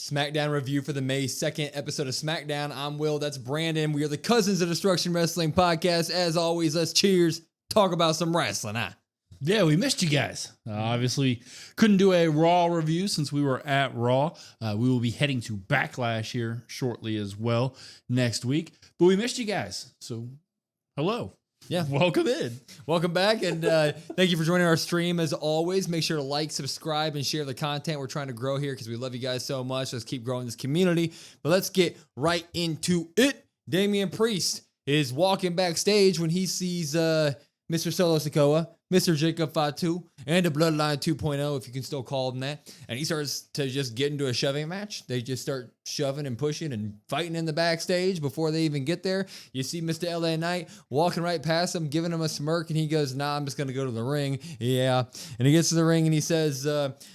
Smackdown review for the May 2nd episode of Smackdown. I'm Will, that's Brandon. We are the Cousins of Destruction Wrestling Podcast. As always, let's cheers, talk about some wrestling, huh? Yeah, we missed you guys. Obviously, couldn't do a Raw review since we were at Raw. We will be heading to Backlash here shortly as well next week. But we missed you guys, so hello. Yeah. Welcome in. Welcome back, and thank you for joining our stream. As always, make sure to like, subscribe, and share the content. We're trying to grow here because we love you guys so much. Let's keep growing this community. But let's get right into it. Damian Priest is walking backstage when he sees Mr. Solo Sikoa, Mr. Jacob Fatu, and the Bloodline 2.0, if you can still call them that. And he starts to just get into a shoving match. They just start shoving and pushing and fighting in the backstage before they even get there. You see Mr. LA Knight walking right past him, giving him a smirk, and he goes, nah, I'm just going to go to the ring. Yeah. And he gets to the ring and he says,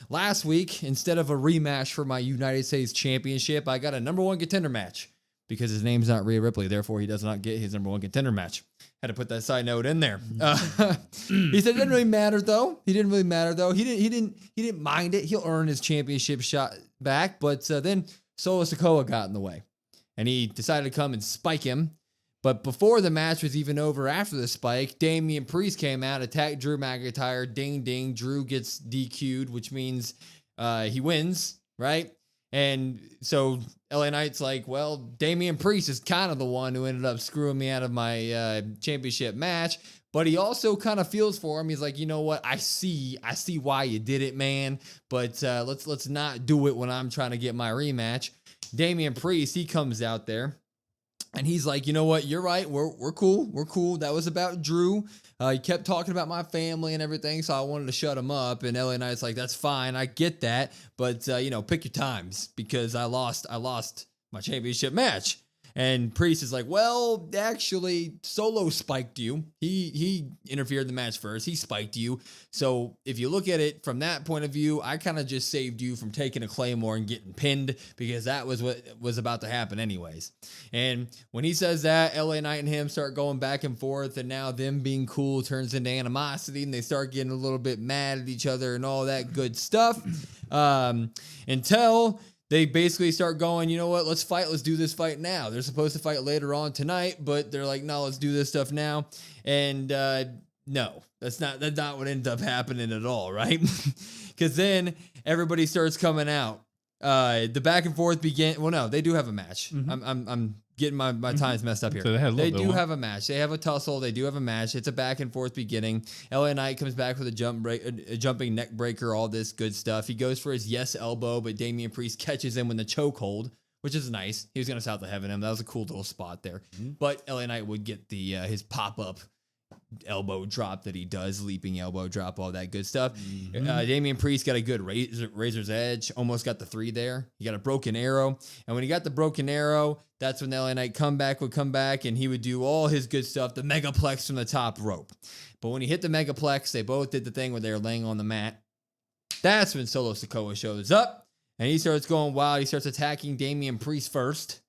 last week, instead of a rematch for my United States Championship, I got a number one contender match. Because his name's not Rhea Ripley, therefore he does not get his number one contender match. Had to put that side note in there. He said it didn't really matter though. He didn't mind it. He'll earn his championship shot back. But then Solo Sikoa got in the way, and he decided to come and spike him. But before the match was even over, after the spike, Damian Priest came out, attacked Drew McIntyre. Ding ding. Drew gets DQ'd, which means he wins, right? And so LA Knight's like, well, Damian Priest is kind of the one who ended up screwing me out of my championship match, but he also kind of feels for him. He's like, you know what? I see why you did it, man. But let's not do it when I'm trying to get my rematch. Damian Priest, he comes out there. And he's like, you know what? You're right. We're cool. We're cool. That was about Drew. He kept talking about my family and everything, so I wanted to shut him up. And LA Knight's like, that's fine. I get that. But, pick your times because I lost my championship match. And Priest is like, well, actually, Solo spiked you. He interfered in the match first. He spiked you. So if you look at it from that point of view, I kind of just saved you from taking a Claymore and getting pinned because that was what was about to happen anyways. And when he says that, LA Knight and him start going back and forth, and now them being cool turns into animosity, and they start getting a little bit mad at each other and all that good stuff until they basically start going, you know what, let's fight. Let's do this fight now. They're supposed to fight later on tonight, but they're like, no, let's do this stuff now. And no, that's not what ended up happening at all, right? Because then everybody starts coming out. The back and forth began. Well, no, they do have a match. Mm-hmm. I'm getting my times messed up here. So they do have a match. They have a tussle. They do have a match. It's a back and forth beginning. LA Knight comes back with a jumping neck breaker, all this good stuff. He goes for his yes elbow, but Damian Priest catches him with the chokehold, which is nice. He was going to South of Heaven him. That was a cool little spot there. Mm-hmm. But LA Knight would get the his pop-up elbow drop that he does, leaping elbow drop, all that good stuff. Mm-hmm. Damian Priest got a good razor's edge, almost got the 3 there. He got a broken arrow, and when he got the broken arrow, that's when the LA Knight would come back, and he would do all his good stuff, the megaplex from the top rope. But when he hit the megaplex, they both did the thing where they were laying on the mat. That's when Solo Sikoa shows up, and he starts going wild. He starts attacking Damian Priest first,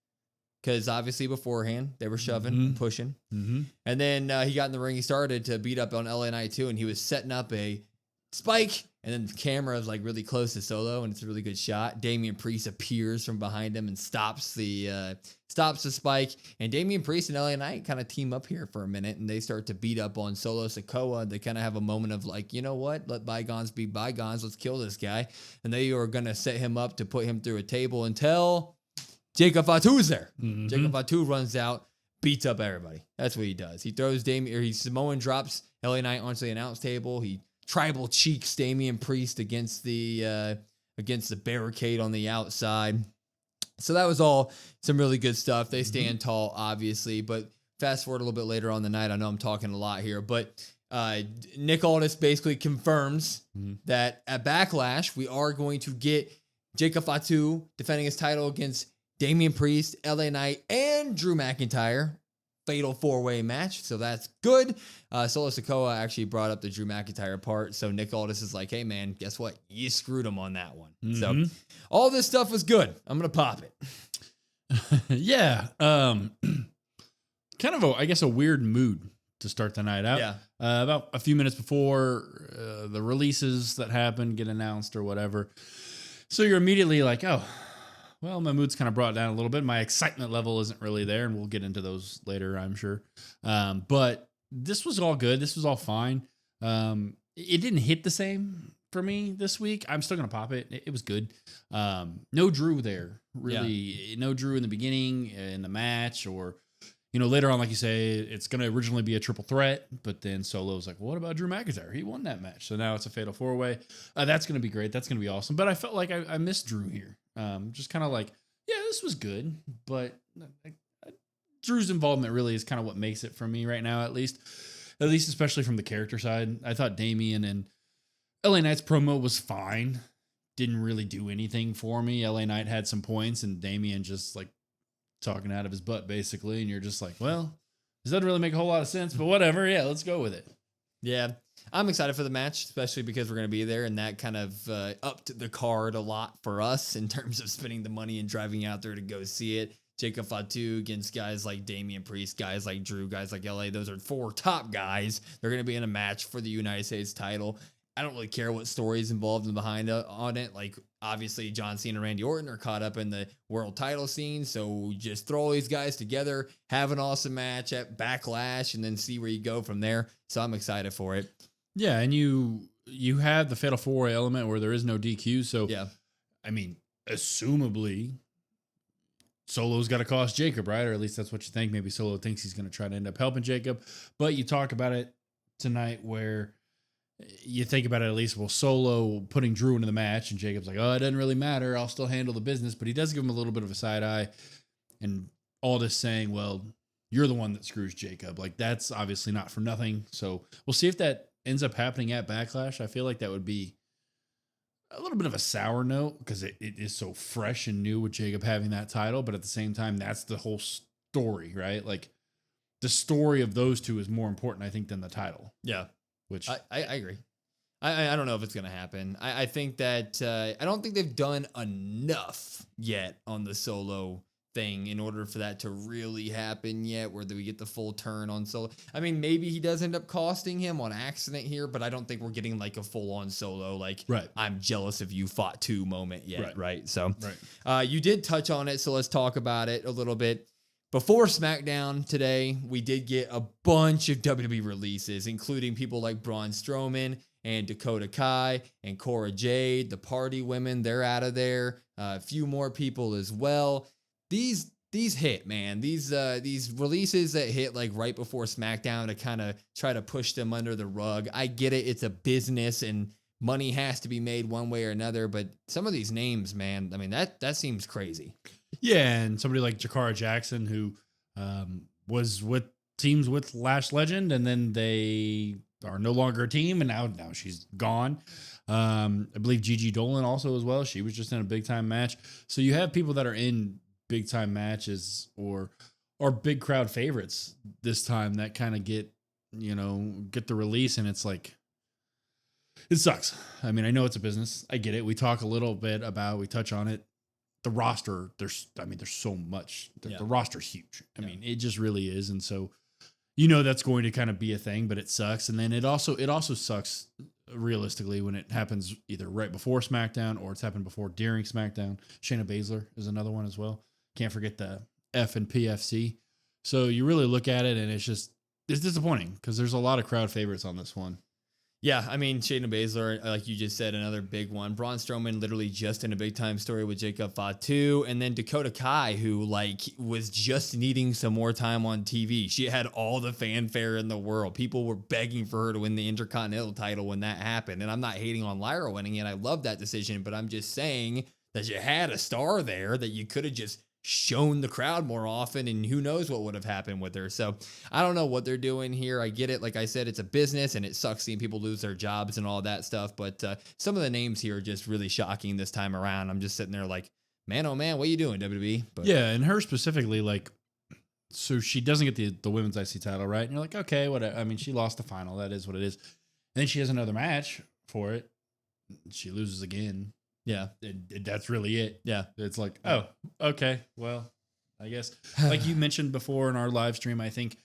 because obviously beforehand, they were shoving and pushing. Mm-hmm. And then he got in the ring. He started to beat up on LA Knight too, and he was setting up a spike. And then the camera is like really close to Solo, and it's a really good shot. Damian Priest appears from behind him and stops the spike. And Damian Priest and LA Knight kind of team up here for a minute, and they start to beat up on Solo Sikoa. They kind of have a moment of like, you know what? Let bygones be bygones. Let's kill this guy. And they are going to set him up to put him through a table until Jacob Fatu's there. Mm-hmm. Jacob Fatu runs out, beats up everybody. That's what he does. He throws he Samoan drops LA Knight onto the announce table. He tribal cheeks Damian Priest against the barricade on the outside. So that was all some really good stuff. They stand tall, obviously, but fast forward a little bit later on the night. I know I'm talking a lot here, but Nick Aldis basically confirms that at Backlash, we are going to get Jacob Fatu defending his title against Damian Priest, LA Knight, and Drew McIntyre. Fatal 4-way match, so that's good. Solo Sikoa actually brought up the Drew McIntyre part, so Nick Aldis is like, hey man, guess what? You screwed him on that one. So all this stuff was good. I'm going to pop it. Yeah. Kind of, a weird mood to start the night out. Yeah. About a few minutes before the releases that happen get announced or whatever. So you're immediately like, oh, well, my mood's kind of brought down a little bit. My excitement level isn't really there, and we'll get into those later, I'm sure. But this was all good. This was all fine. It didn't hit the same for me this week. I'm still going to pop it. It was good. No Drew there, really. Yeah. No Drew in the beginning, in the match, or, later on, like you say, it's going to originally be a triple threat, but then Solo's like, well, what about Drew McIntyre? He won that match. So now it's a fatal 4-way. That's going to be great. That's going to be awesome. But I felt like I missed Drew here. Just kind of like, yeah, this was good, but Drew's involvement really is kind of what makes it for me right now, at least especially from the character side. I thought Damian and LA Knight's promo was fine. Didn't really do anything for me. LA Knight had some points, and Damian just like talking out of his butt, basically. And you're just like, well, this doesn't really make a whole lot of sense, but whatever. Yeah, let's go with it. Yeah, I'm excited for the match, especially because we're going to be there, and that kind of upped the card a lot for us in terms of spending the money and driving out there to go see it. Jacob Fatu against guys like Damian Priest, guys like Drew, guys like LA. Those are 4 top guys. They're going to be in a match for the United States title. I don't really care what story is involved and behind on it. Like, obviously, John Cena and Randy Orton are caught up in the world title scene. So just throw all these guys together, have an awesome match at Backlash, and then see where you go from there. So I'm excited for it. Yeah, and you have the Fatal 4-Way element where there is no DQ. So, yeah, I mean, assumably, Solo's got to cost Jacob, right? Or at least that's what you think. Maybe Solo thinks he's going to try to end up helping Jacob. But you talk about it tonight where you think about it at least, well, Solo putting Drew into the match, and Jacob's like, oh, it doesn't really matter. I'll still handle the business. But he does give him a little bit of a side eye. And Aldis saying, well, you're the one that screws Jacob. Like, that's obviously not for nothing. So we'll see if that ends up happening at Backlash. I feel like that would be a little bit of a sour note because it is so fresh and new with Jacob having that title. But at the same time, that's the whole story, right? Like, the story of those two is more important, I think, than the title. Yeah. Which I agree. I don't know if it's going to happen. I think that I don't think they've done enough yet on the Solo thing in order for that to really happen yet, where we get the full turn on Solo. I mean, maybe he does end up costing him on accident here, but I don't think we're getting like a full on Solo, like, right, I'm jealous of you fought 2 moment yet. Right. So right. You did touch on it. So let's talk about it a little bit. Before SmackDown today, we did get a bunch of WWE releases, including people like Braun Strowman and Dakota Kai and Cora Jade, the Party Women. They're out of there. A few more people as well. These hit, man. These releases that hit like right before SmackDown to kind of try to push them under the rug. I get it. It's a business and money has to be made one way or another. But some of these names, man, I mean, that seems crazy. Yeah, and somebody like Jakara Jackson, who was with teams with Lash Legend, and then they are no longer a team, and now she's gone. I believe Gigi Dolan also as well. She was just in a big-time match. So you have people that are in big-time matches or big crowd favorites this time that kind of get the release, and it's like, it sucks. I mean, I know it's a business. I get it. We talk a little bit about, we touch on it. The roster, there's so much. The roster's huge. I mean, it just really is. And so, that's going to kind of be a thing, but it sucks. And then it also sucks realistically when it happens either right before SmackDown or it's happened before during SmackDown. Shayna Baszler is another one as well. Can't forget the F and PFC. So you really look at it and it's disappointing because there's a lot of crowd favorites on this one. Yeah, I mean, Shayna Baszler, like you just said, another big one. Braun Strowman literally just in a big-time story with Jacob Fatu. And then Dakota Kai, who, like, was just needing some more time on TV. She had all the fanfare in the world. People were begging for her to win the Intercontinental title when that happened. And I'm not hating on Lyra winning it. I love that decision. But I'm just saying that you had a star there that you could have just shown the crowd more often, and who knows what would have happened with her. So I don't know what they're doing here. I get it. Like I said, it's a business and it sucks seeing people lose their jobs and all that stuff. But some of the names here are just really shocking this time around. I'm just sitting there like, man, oh man, what are you doing, WWE? But yeah, and her specifically, like, so she doesn't get the women's IC title, right? And you're like, okay, whatever. I mean, she lost the final. That is what it is. And then she has another match for it. She loses again. Yeah. That's really it. Yeah. It's like, oh, okay. Well, I guess like you mentioned before in our live stream, I think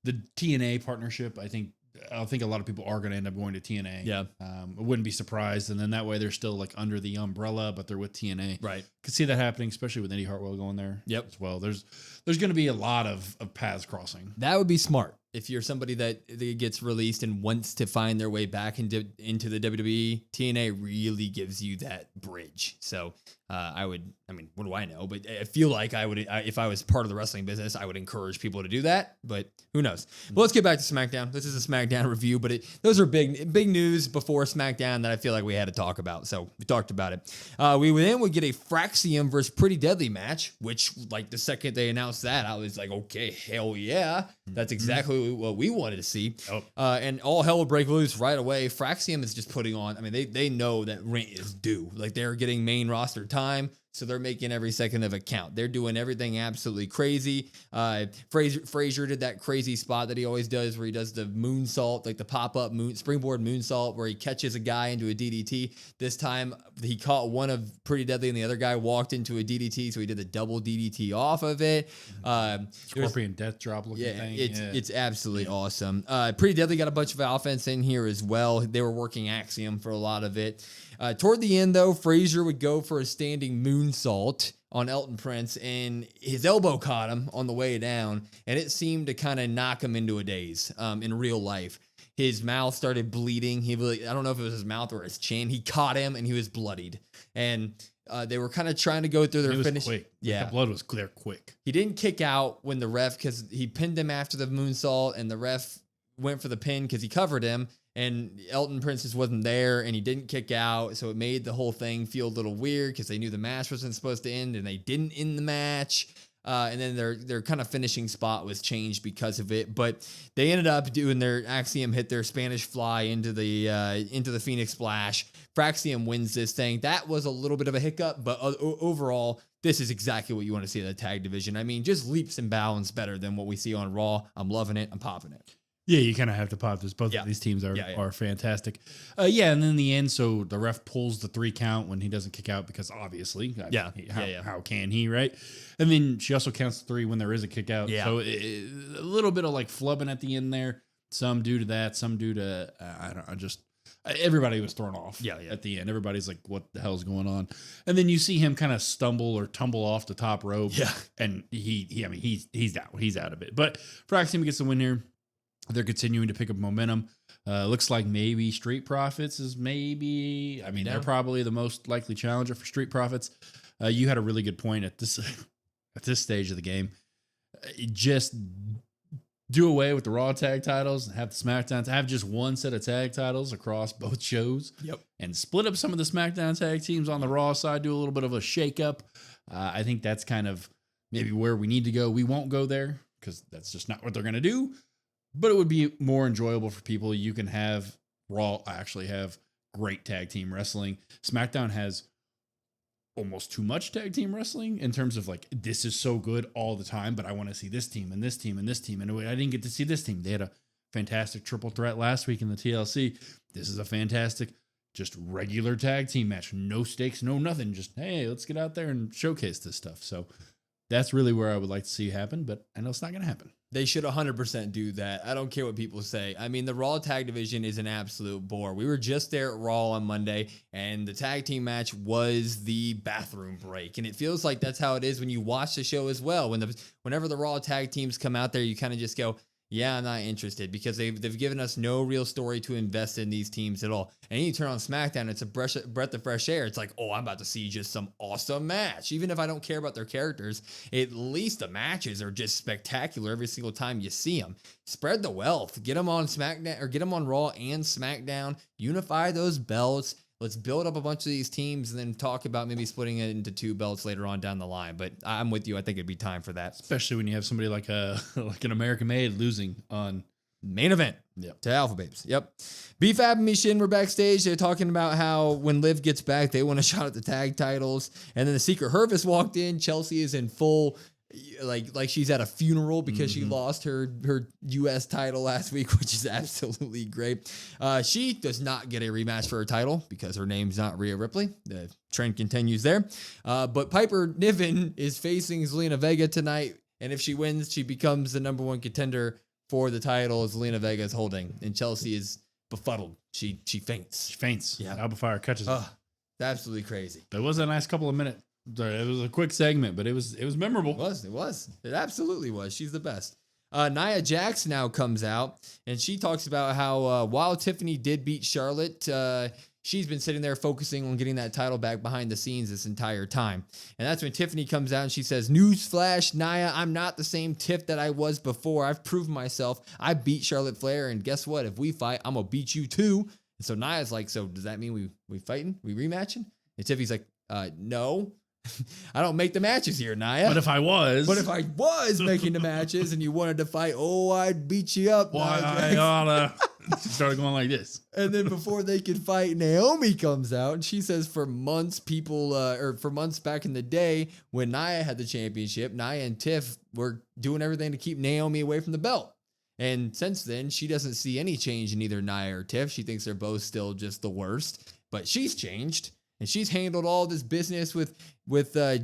the TNA partnership, I think a lot of people are going to end up going to TNA. Yeah. I wouldn't be surprised. And then that way they're still like under the umbrella, but they're with TNA. Right. Could see that happening, especially with Eddie Hartwell going there. Yep. As well. There's going to be a lot of paths crossing. That would be smart if you're somebody that gets released and wants to find their way back into the WWE. TNA really gives you that bridge. So what do I know? But I feel like if I was part of the wrestling business, I would encourage people to do that. But who knows? But let's get back to SmackDown. This is a SmackDown review, but those are big news before SmackDown that I feel like we had to talk about. So we talked about it. We then would get a Fraxium versus Pretty Deadly match, which like the second they announced that, I was like, okay, hell yeah. That's exactly what we wanted to see. Oh. And all hell would break loose right away. Fraxium is just putting on, they know that rent is due. Like they're getting main roster time. So they're making every second of it count. They're doing everything absolutely crazy. Frazier did that crazy spot that he always does where he does the moonsault, like the pop-up springboard moonsault where he catches a guy into a DDT. This time he caught one of Pretty Deadly and the other guy walked into a DDT, so he did the double DDT off of it. Scorpion death drop looking thing. It's absolutely awesome. Pretty Deadly got a bunch of offense in here as well. They were working Axiom for a lot of it. Toward the end, though, Frazier would go for a standing moonsault on Elton Prince, and his elbow caught him on the way down, and it seemed to kind of knock him into a daze in real life. His mouth started bleeding. I don't know if it was his mouth or his chin. He caught him, and he was bloodied. And they were kind of trying to go through their finish. Quick. Yeah, the blood was clear quick. He didn't kick out when the ref, because he pinned him after the moonsault, and the ref went for the pin because he covered him. And Elton Prince just wasn't there, and he didn't kick out, so it made the whole thing feel a little weird because they knew the match wasn't supposed to end, and they didn't end the match. And then their kind of finishing spot was changed because of it. But they ended up doing their Axiom hit their Spanish fly into the Phoenix Splash. Fraxium wins this thing. That was a little bit of a hiccup, but overall, this is exactly what you want to see in the tag division. I mean, just leaps and bounds better than what we see on Raw. I'm loving it. I'm popping it. Yeah, you kind of have to pop this. Both of these teams are fantastic. And then in the end, so the ref pulls the 3 count when he doesn't kick out because obviously, how can he, right? And then she also counts 3 when there is a kick out. Yeah. So a little bit of like flubbing at the end there. Some due to that, some due to everybody was thrown off. At the end, everybody's like, "What the hell's going on?" And then you see him kind of stumble or tumble off the top rope. Yeah, and he's out. He's out of it. But Fraxium gets the win here. They're continuing to pick up momentum. Looks like maybe Street Profits is they're probably the most likely challenger for Street Profits. You had a really good point at this stage of the game. Just do away with the Raw tag titles and have the SmackDown have just one set of tag titles across both shows. Yep. And split up some of the SmackDown tag teams on the Raw side, do a little bit of a shakeup. I think that's kind of maybe where we need to go. We won't go there because that's just not what they're going to do. But it would be more enjoyable for people. You can have Raw actually have great tag team wrestling. SmackDown has almost too much tag team wrestling in terms of like, this is so good all the time, but I want to see this team and this team and this team. And I didn't get to see this team. They had a fantastic triple threat last week in the TLC. This is a fantastic, just regular tag team match. No stakes, no nothing. Just, hey, let's get out there and showcase this stuff. So that's really where I would like to see happen, but I know it's not going to happen. They should 100% do that. I don't care what people say. I mean, the Raw tag division is an absolute bore. We were just there at Raw on Monday, and the tag team match was the bathroom break. And it feels like that's how it is when you watch the show as well. Whenever the Raw tag teams come out there, you kind of just go, yeah, I'm not interested, because they've given us no real story to invest in these teams at all. And you turn on SmackDown, it's a breath of fresh air. It's like, oh, I'm about to see just some awesome match. Even if I don't care about their characters, at least the matches are just spectacular every single time you see them. Spread the wealth. Get them on SmackDown, or get them on Raw and SmackDown. Unify those belts. Let's build up a bunch of these teams and then talk about maybe splitting it into 2 belts later on down the line. But I'm with you. I think it'd be time for that. Especially when you have somebody like an American Made losing on main event to Alpha Babes. Yep. BFAB and Michin were backstage. They're talking about how when Liv gets back, they want a shot at the tag titles. And then the Secret Hervis walked in. Chelsea is in full... Like she's at a funeral because she lost her U.S. title last week, which is absolutely great. She does not get a rematch for her title because her name's not Rhea Ripley. The trend continues there. But Piper Niven is facing Zelina Vega tonight, and if she wins, she becomes the number 1 contender for the title Zelina Vega is holding. And Chelsea is befuddled. She faints. She faints. Yeah. Alba Fire catches her. Absolutely crazy. That was a nice couple of minute Sorry, it was a quick segment, but it was memorable. It was. It absolutely was. She's the best. Nia Jax now comes out, and she talks about how while Tiffany did beat Charlotte, she's been sitting there focusing on getting that title back behind the scenes this entire time. And that's when Tiffany comes out and she says, "Newsflash, Nia, I'm not the same Tiff that I was before. I've proved myself. I beat Charlotte Flair, and guess what? If we fight, I'm going to beat you too." And so Nia's like, "So does that mean we fighting? We rematching?" And Tiffany's like, "No." I don't make the matches here, Nia. But if I was making the matches and you wanted to fight, I'd beat you up. Why I oughta. She started going like this. And then before they could fight, Naomi comes out and she says for months back in the day when Nia had the championship, Nia and Tiff were doing everything to keep Naomi away from the belt. And since then, she doesn't see any change in either Nia or Tiff. She thinks they're both still just the worst, but she's changed. And she's handled all this business with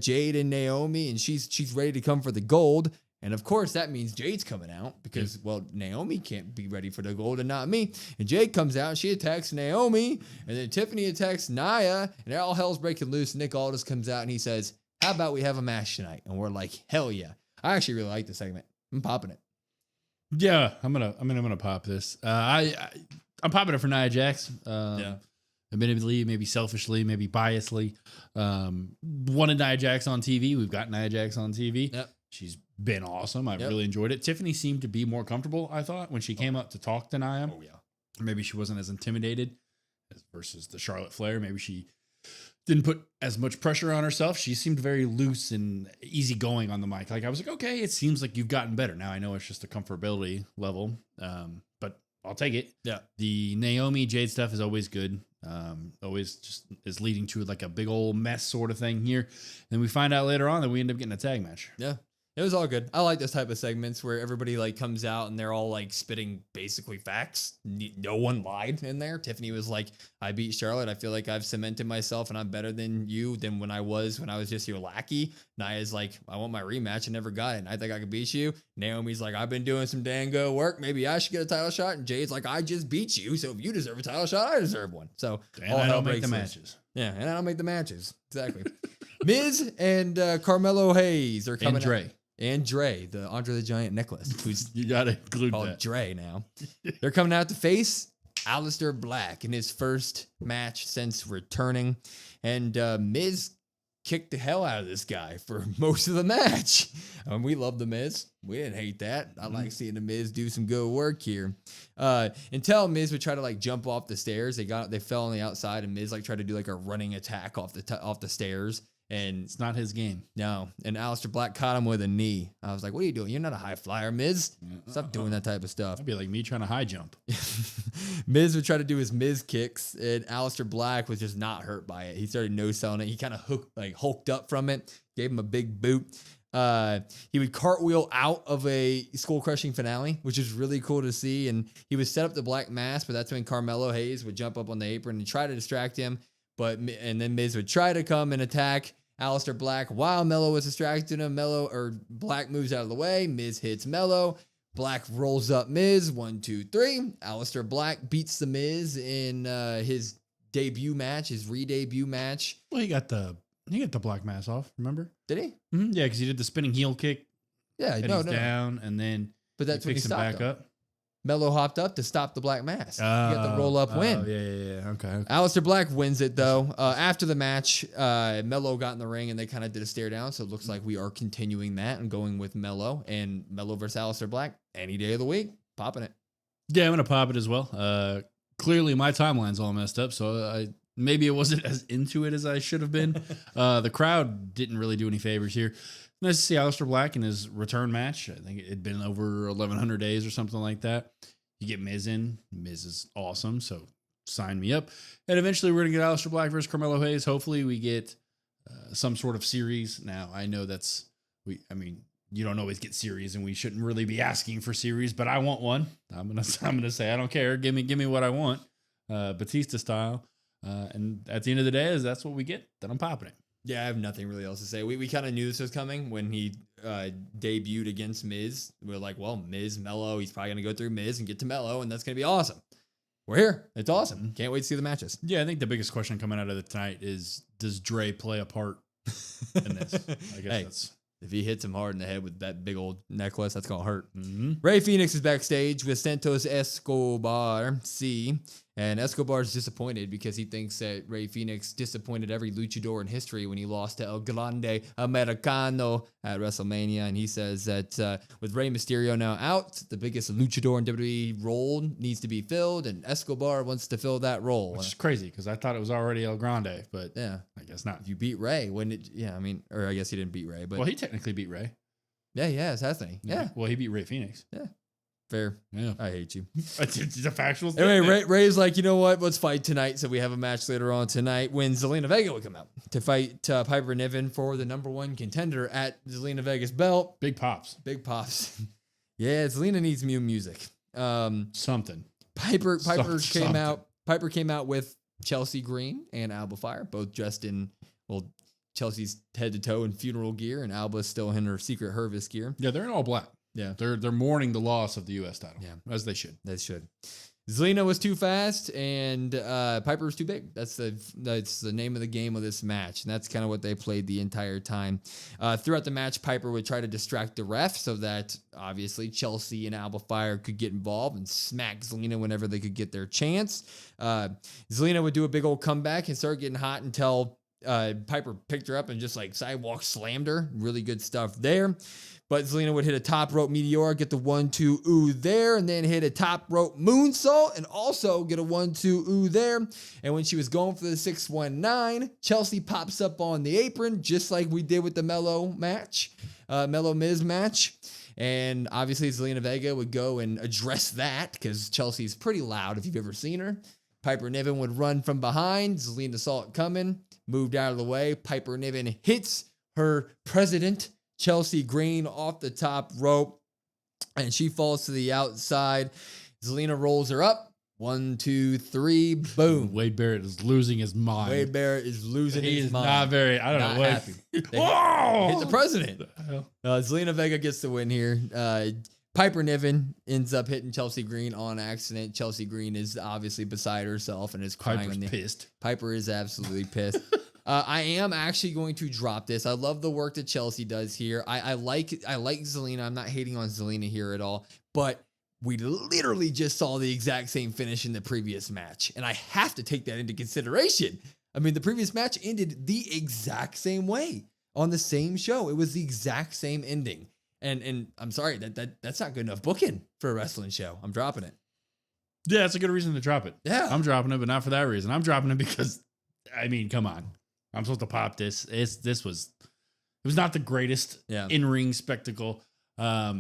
Jade and Naomi, and she's ready to come for the gold. And of course, that means Jade's coming out because, Naomi can't be ready for the gold and not me. And Jade comes out and she attacks Naomi, and then Tiffany attacks Nia, and all hell's breaking loose. Nick Aldis comes out and he says, "How about we have a match tonight?" And we're like, "Hell yeah!" I actually really like the segment. I'm popping it. Yeah, I'm gonna pop this. I'm popping it for Nia Jax. Admittedly, maybe selfishly, maybe biasly. Wanted Nia Jax on TV. We've got Nia Jax on TV. Yep. She's been awesome. I've really enjoyed it. Tiffany seemed to be more comfortable, I thought, when she came up to talk to Nia. Oh, yeah. Maybe she wasn't as intimidated versus the Charlotte Flair. Maybe she didn't put as much pressure on herself. She seemed very loose and easygoing on the mic. Like, I was like, okay, it seems like you've gotten better. Now I know it's just a comfortability level, but I'll take it. Yeah. The Naomi Jade stuff is always good. Always just is leading to like a big old mess sort of thing here. And we find out later on that we end up getting a tag match. Yeah. It was all good. I like this type of segments where everybody like comes out and they're all like spitting basically facts. No one lied in there. Tiffany was like, "I beat Charlotte. I feel like I've cemented myself and I'm better than you than when I was just your lackey." Nia's like, "I want my rematch. I never got it. And I think I could beat you." Naomi's like, "I've been doing some dang good work. Maybe I should get a title shot." And Jade's like, "I just beat you. So if you deserve a title shot, I deserve one." So and I don't make the matches. Yeah, and I don't make the matches. Exactly. Miz and Carmelo Hayes are coming out. And Dre, the Andre the Giant necklace, who's you gotta include called that. Dre now. They're coming out to face Alistair Black in his first match since returning. And Miz kicked the hell out of this guy for most of the match. We love the Miz. We didn't hate that. I like seeing the Miz do some good work here. Until Miz would try to like jump off the stairs. They fell on the outside, and Miz like tried to do like a running attack off the stairs. And it's not his game. No. And Alistair Black caught him with a knee. I was like, "What are you doing? You're not a high flyer, Miz. Stop doing that type of stuff." That'd be like me trying to high jump. Miz would try to do his Miz kicks, and Alistair Black was just not hurt by it. He started no-selling it. He kind of hulked up from it, gave him a big boot. He would cartwheel out of a skull-crushing finale, which is really cool to see. And he would set up the Black Mass, but that's when Carmelo Hayes would jump up on the apron and try to distract him. And then Miz would try to come and attack Alistair Black while Melo was distracting him. Black moves out of the way. Miz hits Melo. Black rolls up Miz. 1, 2, 3. Alistair Black beats the Miz in his debut match, his re-debut match. Well, he got the Black Mass off. Remember? Did he? Mm-hmm. Yeah, because he did the spinning heel kick. Yeah, he's down, and then but that's he when he picks him stopped back up. Melo hopped up to stop the Black Mass. He got the roll-up win. Yeah. Okay. Alistair Black wins it, though. After the match, Melo got in the ring, and they kind of did a stare down, so it looks like we are continuing that and going with Melo. And Melo versus Alistair Black, any day of the week, popping it. Yeah, I'm going to pop it as well. Clearly, my timeline's all messed up, so maybe it wasn't as into it as I should have been. The crowd didn't really do any favors here. Nice to see Alistair Black in his return match. I think it had been over 1,100 days or something like that. You get Miz in. Miz is awesome, so sign me up. And eventually we're going to get Alistair Black versus Carmelo Hayes. Hopefully we get some sort of series. Now, I know you don't always get series, and we shouldn't really be asking for series, but I want one. I'm gonna say I don't care. Give me what I want, Batista style. And at the end of the day, that's what we get. Then I'm popping it. Yeah, I have nothing really else to say. We kind of knew this was coming when he debuted against Miz. We were like, well, Miz, Melo, he's probably going to go through Miz and get to Melo, and that's going to be awesome. We're here. It's awesome. Can't wait to see the matches. Yeah, I think the biggest question coming out of the tonight is, does Dre play a part in this. I guess Hey, that's. if he hits him hard in the head with that big old necklace, that's going to hurt. Mm-hmm. Rey Fenix is backstage with Santos Escobar. And Escobar's disappointed because he thinks that Rey Fenix disappointed every luchador in history when he lost to El Grande Americano at WrestleMania. And he says that with Rey Mysterio now out, the biggest luchador in WWE role needs to be filled, and Escobar wants to fill that role. Which is crazy because I thought it was already El Grande, but Yeah, I guess not. if you beat Rey, or I guess he didn't beat Rey, but Well, he technically beat Rey. yeah, hasn't he? Yeah, Well, he beat Rey Phoenix. fair. Yeah. I hate you. It's a factual Anyway, statement. Ray's like, you know what? Let's fight tonight. So we have a match later on tonight when Zelina Vega would come out to fight Piper Niven for the #1 contender at Zelina Vega's belt. Big pops. Big pops. Yeah, Zelina needs new music. Something. Piper Something. came out with Chelsea Green and Alba Fire, both dressed in, well, Chelsea's head to toe in funeral gear, and Alba's still in her Secret Harvest gear. Yeah, they're in all black. Yeah. They're mourning the loss of the U.S. title. Yeah. As they should. They should. Zelina was too fast, and Piper was too big. That's the name of the game of this match, and that's kind of what they played the entire time. Throughout the match, Piper would try to distract the ref so that obviously Chelsea and Alba Fire could get involved and smack Zelina whenever they could get their chance. Zelina would do a big old comeback and start getting hot until Piper picked her up and just like sidewalk slammed her. Really good stuff there. But Zelina would hit a top rope meteor, get the 1-2 ooh there, and then hit a top rope moonsault and also get a 1-2 ooh there. And when she was going for the 619, Chelsea pops up on the apron, just like we did with the Mello Miz match. And obviously Zelina Vega would go and address that because Chelsea's pretty loud if you've ever seen her. Piper Niven would run from behind. Zelina saw it coming, moved out of the way. Piper Niven hits her president, Chelsea Green, off the top rope, and she falls to the outside. Zelina rolls her up. 1, 2, 3, boom. Wade Barrett is losing his mind. Wade Barrett is losing He his is mind. not very, I don't Not know what. happy. They Whoa! hit the president. What the hell? Zelina Vega gets the win here. Piper Niven ends up hitting Chelsea Green on accident. Chelsea Green is obviously beside herself and is crying. Piper's pissed. Piper is absolutely pissed. I am actually going to drop this. I love the work that Chelsea does here. I like Zelina. I'm not hating on Zelina here at all, but we literally just saw the exact same finish in the previous match, and I have to take that into consideration. I mean, the previous match ended the exact same way on the same show. It was the exact same ending, and I'm sorry that's not good enough booking for a wrestling show. I'm dropping it. Yeah, it's a good reason to drop it. Yeah, I'm dropping it, but not for that reason. I'm dropping it because, I mean, come on. I'm supposed to pop this. It was not the greatest in-ring spectacle. As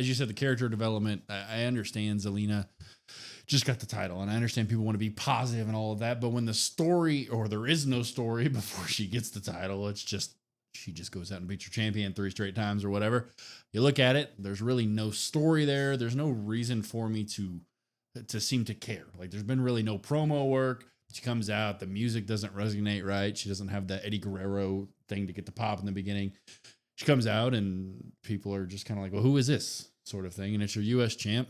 you said, the character development, I understand Zelina just got the title, and I understand people want to be positive and all of that, but when the story, or there is no story before she gets the title, it's just, she just goes out and beats her champion 3 straight times or whatever. You look at it, there's really no story there. There's no reason for me to seem to care. Like, there's been really no promo work. She comes out, the music doesn't resonate right. She doesn't have that Eddie Guerrero thing to get the pop in the beginning. She comes out and people are just kind of like, well, who is this sort of thing? And it's your U.S. champ.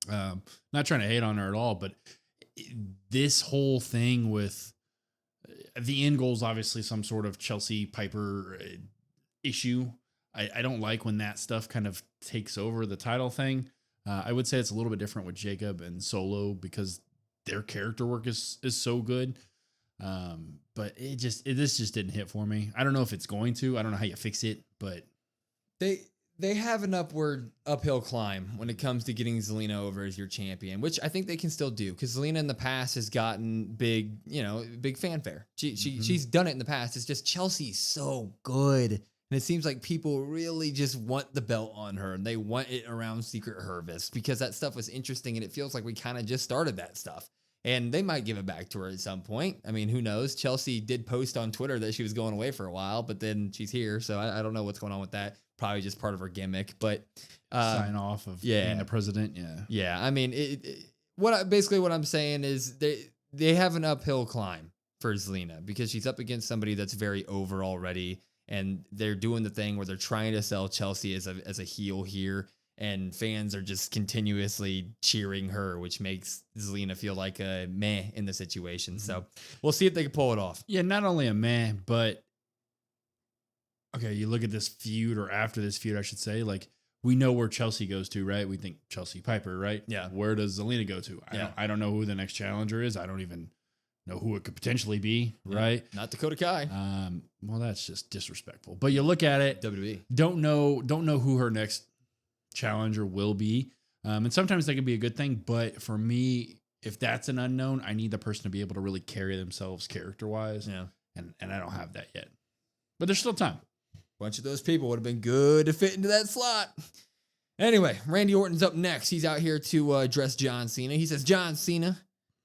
Not trying to hate on her at all, but this whole thing with the end goal is obviously some sort of Chelsea Piper issue. I don't like when that stuff kind of takes over the title thing. I would say it's a little bit different with Jacob and Solo because their character work is so good. But this just didn't hit for me. I don't know if it's going to. I don't know how you fix it, but they have an uphill climb when it comes to getting Zelina over as your champion, which I think they can still do because Zelina in the past has gotten big fanfare. She's done it in the past. It's just Chelsea's so good. And it seems like people really just want the belt on her and they want it around Secret Harvest because that stuff was interesting and it feels like we kind of just started that stuff. And they might give it back to her at some point. I mean, who knows? Chelsea did post on Twitter that she was going away for a while, but then she's here. So I don't know what's going on with that. Probably just part of her gimmick, but sign off of being the president. Yeah. Yeah. I mean, what I'm saying is they have an uphill climb for Zelina because she's up against somebody that's very over already. And they're doing the thing where they're trying to sell Chelsea as a heel here. And fans are just continuously cheering her, which makes Zelina feel like a meh in the situation. So we'll see if they can pull it off. Yeah, not only a meh, but okay, you look at this feud, or after this feud, I should say, like, we know where Chelsea goes to, right? We think Chelsea Piper, right? Yeah. Where does Zelina go to? I don't know who the next challenger is. I don't even know who it could potentially be, right? Not Dakota Kai. Well, that's just disrespectful. But you look at it, WWE. don't know who her next challenger will be. And sometimes that can be a good thing, but for me, if that's an unknown, I need the person to be able to really carry themselves character-wise. Yeah. And I don't have that yet. But there's still time. Bunch of those people would have been good to fit into that slot. Anyway, Randy Orton's up next. He's out here to address John Cena. He says, John Cena,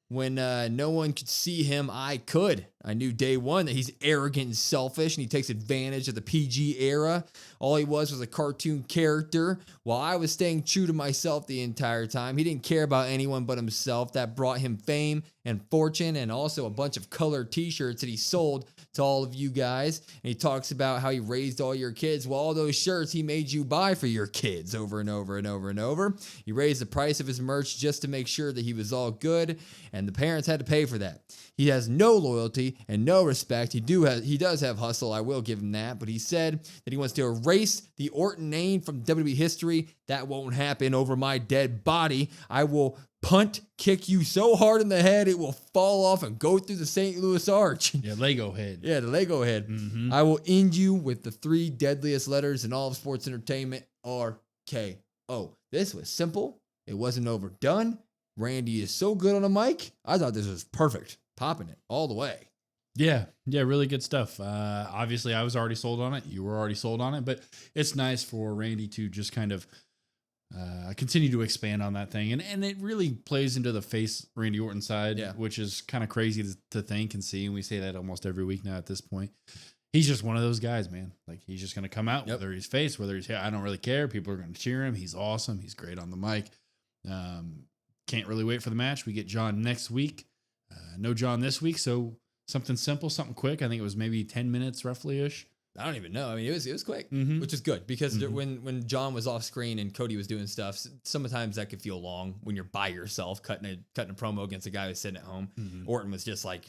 when no one could see him, I could. I knew day one that he's arrogant and selfish, and he takes advantage of the PG era. All he was a cartoon character, while I was staying true to myself the entire time. He didn't care about anyone but himself. That brought him fame and fortune, and also a bunch of colored t-shirts that he sold to all of you guys. And he talks about how he raised all your kids. Well, all those shirts he made you buy for your kids over and over and over and over. He raised the price of his merch just to make sure that he was all good, and the parents had to pay for that. He has no loyalty and no respect. He does have hustle. I will give him that. But he said that he wants to erase the Orton name from WWE history. That won't happen over my dead body. I will punt kick you so hard in the head it will fall off and go through the St. Louis Arch. Yeah, Lego head. Yeah, the Lego head. Mm-hmm. I will end you with the 3 deadliest letters in all of sports entertainment, RKO. This was simple. It wasn't overdone. Randy is so good on a mic. I thought this was perfect. Popping it all the way. Yeah, really good stuff. Obviously, I was already sold on it. You were already sold on it, but it's nice for Randy to just kind of continue to expand on that thing. And it really plays into the face Randy Orton side, which is kind of crazy to think and see. And we say that almost every week now at this point. He's just one of those guys, man. Like, he's just going to come out, whether he's face, whether he's here. I don't really care. People are going to cheer him. He's awesome. He's great on the mic. Can't really wait for the match. We get John next week. No John this week, so something simple, something quick. I think it was maybe 10 minutes roughly-ish. I don't even know. I mean, it was quick, Mm-hmm. which is good because when John was off screen and Cody was doing stuff, sometimes that could feel long when you're by yourself cutting a promo against a guy who's sitting at home. Mm-hmm. Orton was just like,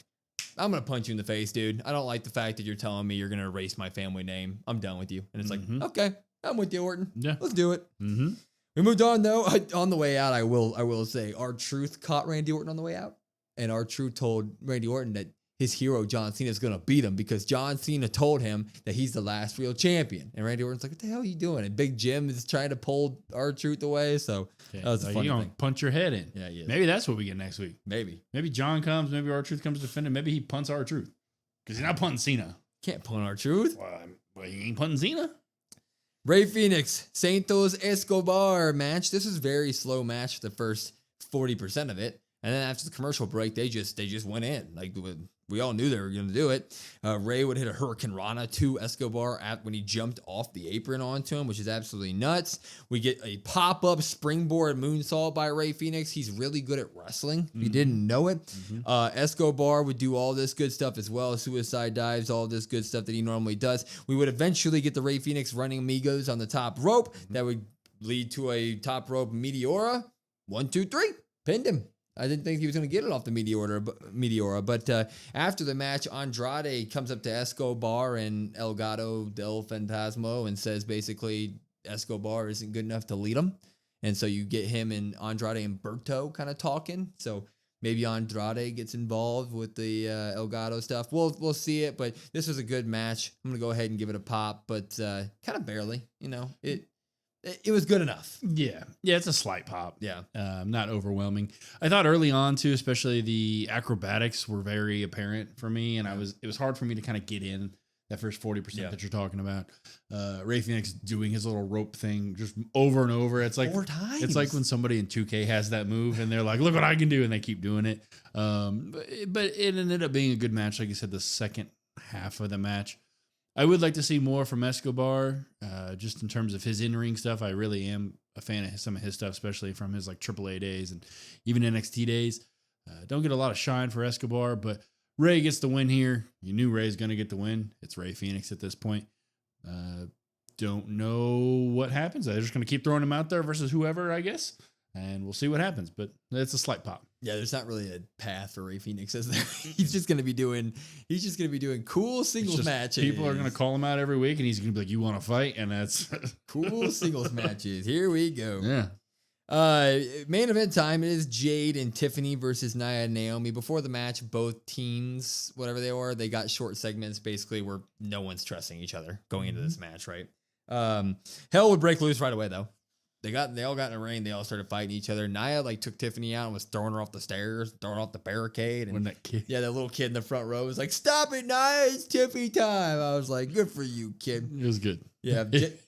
I'm going to punch you in the face, dude. I don't like the fact that you're telling me you're going to erase my family name. I'm done with you. And it's like, okay, I'm with you, Orton. Yeah. Let's do it. Mm-hmm. We moved on, though. On the way out, I will say R-Truth caught Randy Orton on the way out. And R-Truth told Randy Orton that his hero, John Cena, is going to beat him because John Cena told him that he's the last real champion. And Randy Orton's like, what the hell are you doing? And Big Jim is trying to pull R-Truth away. So that was a funny thing. Punch your head in. Yeah, yeah. Maybe that's what we get next week. Maybe John comes. Maybe R-Truth comes to defend him. Maybe he punts R-Truth because he's not punting Cena. Can't punt R-Truth. Well, he ain't punting Cena. Ray Phoenix, Santos Escobar match. This was a very slow match for the first 40% of it. And then after the commercial break, they just went in. Like, we all knew they were going to do it. Ray would hit a Hurricane Rana to Escobar when he jumped off the apron onto him, which is absolutely nuts. We get a pop-up springboard moonsault by Ray Phoenix. He's really good at wrestling. If you didn't know it. Escobar would do all this good stuff as well. Suicide dives, all this good stuff that he normally does. We would eventually get the Ray Phoenix running amigos on the top rope. That would lead to a top rope Meteora. 1, 2, 3. Pinned him. I didn't think he was going to get it off the Meteora, but after the match, Andrade comes up to Escobar and El Gato del Fantasma and says basically Escobar isn't good enough to lead him. And so you get him and Andrade and Berto kind of talking. So maybe Andrade gets involved with the El Gato stuff. We'll see it, but this was a good match. I'm going to go ahead and give it a pop, but kind of barely, It was good enough. Yeah, it's a slight pop. Yeah. Not overwhelming. I thought early on too, especially the acrobatics were very apparent for me, and it was hard for me to kind of get in that first 40% that you're talking about. Ray Phoenix doing his little rope thing just over and over. It's like 4 times. It's like when somebody in 2K has that move and they're like, "Look what I can do," and they keep doing it. But it ended up being a good match, like you said. The second half of the match. I would like to see more from Escobar, just in terms of his in-ring stuff. I really am a fan of some of his stuff, especially from his like AAA days and even NXT days. Don't get a lot of shine for Escobar, but Ray gets the win here. You knew Ray's going to get the win. It's Ray Phoenix at this point. Don't know what happens. They're just going to keep throwing him out there versus whoever, I guess, and we'll see what happens. But it's a slight pop. Yeah, there's not really a path for Rey Fenix, is there? He's just gonna be doing cool singles matches. People are gonna call him out every week, and he's gonna be like, "You want to fight?" And that's cool singles matches. Here we go. Yeah. Main event time. It is Jade and Tiffany versus Nia and Naomi. Before the match, both teams, whatever they were, they got short segments basically where no one's trusting each other going into this match, right? Hell would break loose right away though. They all got in a ring. They all started fighting each other. Nia took Tiffany out and was throwing her off the stairs, throwing off the barricade. And when that kid, that little kid in the front row was like, "Stop it, Nia! It's Tiffy time." I was like, "Good for you, kid." It was good. Yeah,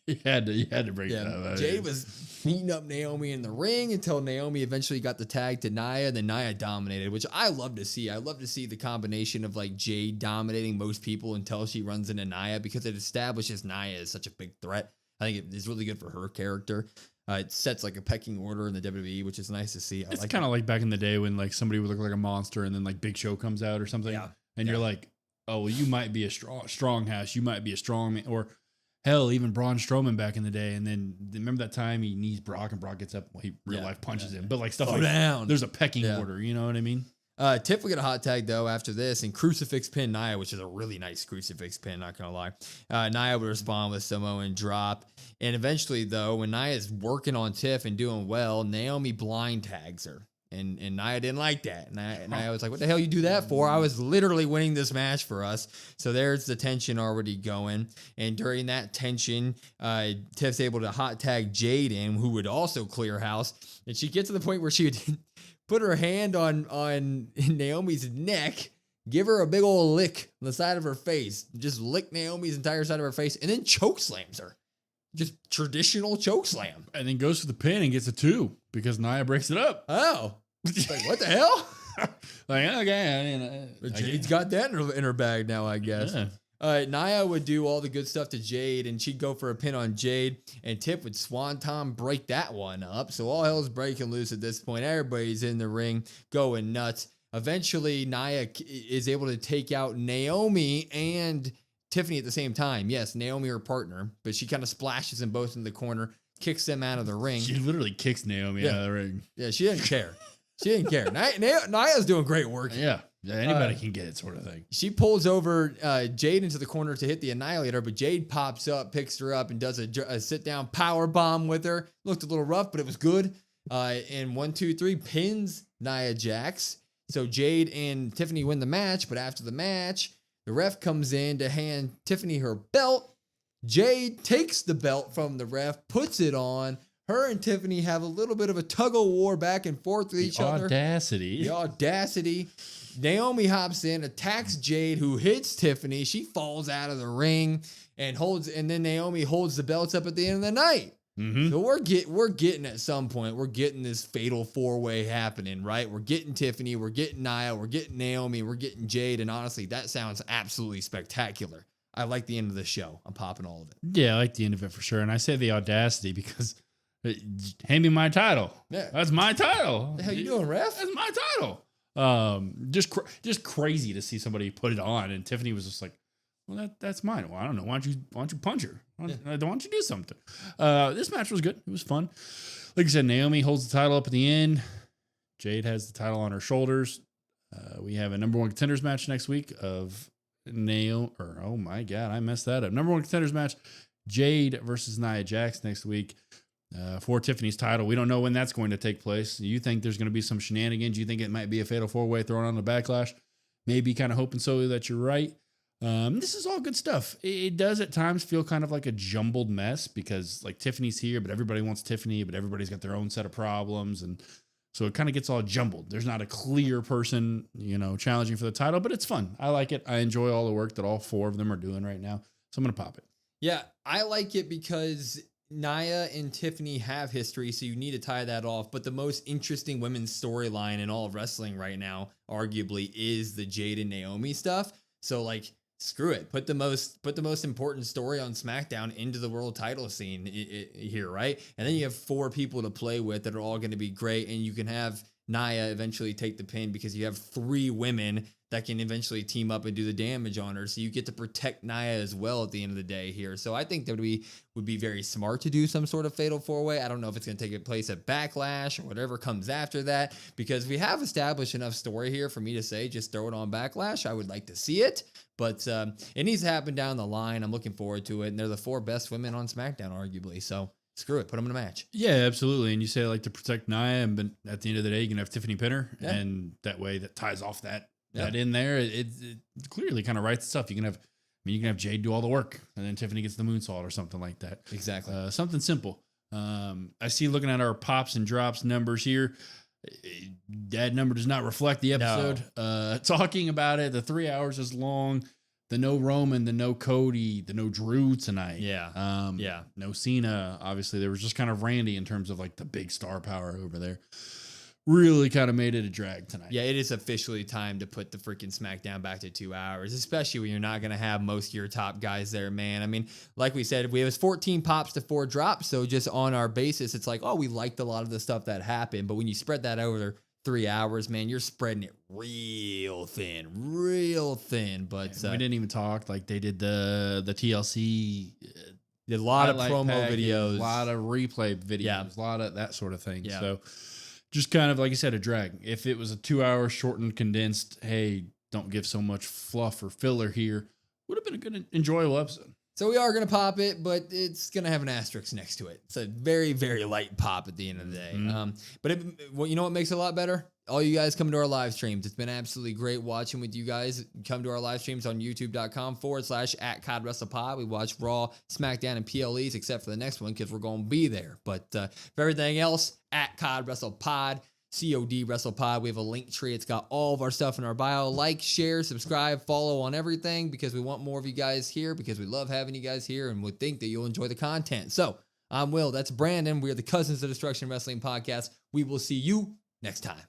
you had to break that up. Jade was beating up Naomi in the ring until Naomi eventually got the tag to Nia. Then Nia dominated, which I love to see. I love to see the combination of Jade dominating most people until she runs into Nia because it establishes Nia as such a big threat. I think it is really good for her character. It sets a pecking order in the WWE, which is nice to see. It's kind of like back in the day when somebody would look like a monster and then Big Show comes out or something. Yeah. And you're like, oh, well, you might be a strong house. You might be a strong man. Or hell, even Braun Strowman back in the day. And then remember that time he knees Brock and Brock gets up. Well, he real life punches him. But stuff like down. There's a pecking order. You know what I mean? Tiff will get a hot tag though after this and crucifix pin Nia, which is a really nice crucifix pin, not gonna lie. Nia would respond with Samoan drop. And eventually though, when Nia's working on Tiff and doing well, Naomi blind tags her. And Nia didn't like that. And Nia was like, "What the hell you do that for? I was literally winning this match for us." So there's the tension already going. And during that tension, Tiff's able to hot tag Jade in, who would also clear house. And she gets to the point where she would put her hand on Naomi's neck, give her a big old lick on the side of her face, just lick Naomi's entire side of her face, and then choke slams her. Just traditional choke slam. And then goes for the pin and gets a 2 because Nia breaks it up. Oh. What the hell? Okay. Jade's got that in her bag now, I guess. Yeah. Nia would do all the good stuff to Jade, and she'd go for a pin on Jade, and Tiff would swanton break that one up. So all hell's breaking loose at this point. Everybody's in the ring going nuts. Eventually, Nia is able to take out Naomi and Tiffany at the same time. Yes, Naomi, her partner, but she kind of splashes them both in the corner, kicks them out of the ring. She literally kicks Naomi out of the ring. Yeah, she didn't care. She didn't care. Nia's doing great work. Yeah, anybody can get it sort of thing. She pulls over Jade into the corner to hit the Annihilator, but Jade pops up, picks her up, and does a sit-down power bomb with her. Looked a little rough, but it was good. And 1, 2, 3 pins Nia Jax. So Jade and Tiffany win the match, but after the match, the ref comes in to hand Tiffany her belt. Jade takes the belt from the ref, puts it on. Her and Tiffany have a little bit of a tug of war back and forth with each other. The audacity. Naomi hops in, attacks Jade, who hits Tiffany. She falls out of the ring and then Naomi holds the belts up at the end of the night. Mm-hmm. So we're getting at some point, we're getting this fatal 4-way happening, right? We're getting Tiffany, we're getting Nia, we're getting Naomi, we're getting Jade, and honestly, that sounds absolutely spectacular. I like the end of the show. I'm popping all of it. Yeah, I like the end of it for sure. And I say the audacity because hand me my title. Yeah. That's my title. What the hell you doing, ref? That's my title. Just crazy to see somebody put it on. And Tiffany was just like, well, that's mine. Well, I don't know. Why don't you punch her? Why don't you do something? This match was good. It was fun. Like I said, Naomi holds the title up at the end. Jade has the title on her shoulders. We have a number 1 contenders match next week of oh my God, I messed that up. Number 1 contenders match, Jade versus Nia Jax next week for Tiffany's title. We don't know when that's going to take place. You think there's going to be some shenanigans? You think it might be a fatal 4-way thrown on the Backlash? Maybe kind of hoping so that you're right. This is all good stuff. It does at times feel kind of like a jumbled mess because Tiffany's here, but everybody wants Tiffany, but everybody's got their own set of problems. And so it kind of gets all jumbled. There's not a clear person, challenging for the title, but it's fun. I like it. I enjoy all the work that all 4 of them are doing right now. So I'm going to pop it. Yeah, I like it because Nia and Tiffany have history, so you need to tie that off. But the most interesting women's storyline in all of wrestling right now, arguably, is the Jade and Naomi stuff. So screw it. Put the most important story on SmackDown into the world title scene here, right? And then you have 4 people to play with that are all going to be great, and you can have Nia eventually take the pin because you have 3 women that can eventually team up and do the damage on her. So you get to protect Nia as well at the end of the day here. So I think WWE would be very smart to do some sort of fatal 4-way. I don't know if it's going to take place at Backlash or whatever comes after that, because we have established enough story here for me to say just throw it on Backlash. I would like to see it, but it needs to happen down the line. I'm looking forward to it. And they're the 4 best women on SmackDown, arguably. So screw it. Put them in a match. Yeah, absolutely. And you say like to protect Nia, but at the end of the day, you can have Tiffany Pinner, and that way that ties off that in there. It clearly kind of writes itself. You can have Jade do all the work, and then Tiffany gets the moonsault or something like that. Exactly. Something simple. I see looking at our pops and drops numbers here. That number does not reflect the episode. No. Talking about it, the 3 hours is long. The no Roman, the no Cody, the no Drew tonight. Yeah. No Cena. Obviously, there was just kind of Randy in terms of like the big star power over there. Really kind of made it a drag tonight. Yeah, it is officially time to put the freaking SmackDown back to 2 hours, especially when you're not going to have most of your top guys there, man. I mean, like we said, we have 14 pops to 4 drops. So just on our basis, it's like, oh, we liked a lot of the stuff that happened. But when you spread that over 3 hours, man, you're spreading it real thin. But we didn't even talk like they did the TLC. A lot of promo videos, a lot of replay videos, a lot of that sort of thing. So just kind of, like you said, a drag. If it was a 2 hour shortened, condensed, hey, don't give so much fluff or filler here, would have been a good, enjoyable episode. So we are going to pop it, but it's going to have an asterisk next to it. It's a very, very light pop at the end of the day. But you know what makes it a lot better? All you guys coming to our live streams. It's been absolutely great watching with you guys. Come to our live streams on youtube.com/@CODWrestlePod. We watch Raw, SmackDown, and PLEs, except for the next one because we're going to be there. But for everything else, @CODWrestlePod. COD WrestlePod. We have a link tree. It's got all of our stuff in our bio. Like, share, subscribe, follow on everything because we want more of you guys here because we love having you guys here and we think that you'll enjoy the content. So I'm Will. That's Brandon. We are the Cousins of Destruction Wrestling Podcast. We will see you next time.